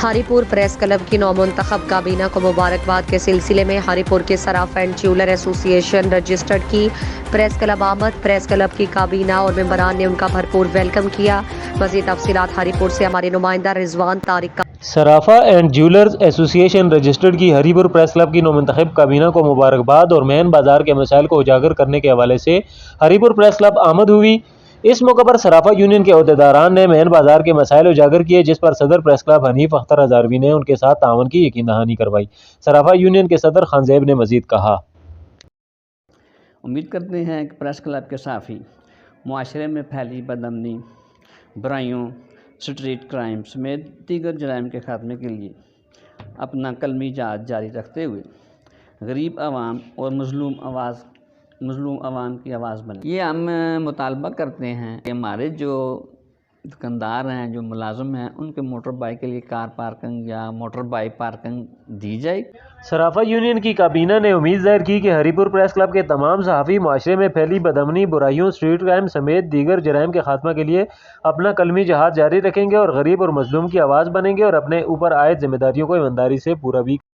ہری پور press club کی نومنتخب کابینہ کو مبارکباد کے سلسلے میں ہری پور کے صراف اینڈ جیولر ایسوسی ایشن رجسٹرڈ کی پریس کلب آمد۔ پریس کلب کی کابینہ اور ممبران نے ان کا بھرپور ویلکم کیا۔ مزید تفصیلات ہری پور سے ہمارے نمائندہ رضوان طارق کا۔ صرافہ اینڈ جیولرز ایسوسی ایشن رجسٹرڈ کی ہری پور پریس کلب کی نومنتخب کابینہ کو مبارکباد اور مین بازار کے مسائل کو اجاگر کرنے کے حوالے سے ہری پور پریس کلب آمد ہوئی۔ اس موقع پر صرافہ یونین کے عہدیداران نے مین بازار کے مسائل اجاگر کیے، جس پر صدر پریس کلب حنیف اختر ہزاروی نے ان کے ساتھ تعاون کی یقین دہانی کروائی۔ صرافہ یونین کے صدر خان زیب نے مزید کہا۔ امید کرتے ہیں کہ پریس کلب کے صحافی معاشرے میں پھیلی بدامنی، برائیوں، اسٹریٹ کرائم سمیت دیگر جرائم کے خاتمے کے لیے اپنا قلمی جہاد جاری رکھتے ہوئے غریب عوام اور مظلوم عوام کی آواز بنے۔ یہ ہم مطالبہ کرتے ہیں کہ ہمارے جو دکاندار ہیں، جو ملازم ہیں، ان کے موٹر بائک کے لیے کار پارکنگ یا موٹر بائک پارکنگ دی جائے۔ صرافہ یونین کی کابینہ نے امید ظاہر کی کہ ہری پور پریس کلب کے تمام صحافی معاشرے میں پھیلی بدامنی، برائیوں، اسٹریٹ کرائم سمیت دیگر جرائم کے خاتمہ کے لیے اپنا قلمی جہاد جاری رکھیں گے اور غریب اور مظلوم کی آواز بنیں گے اور اپنے اوپر عائد ذمہ داریوں کو ایمانداری سے پورا بھی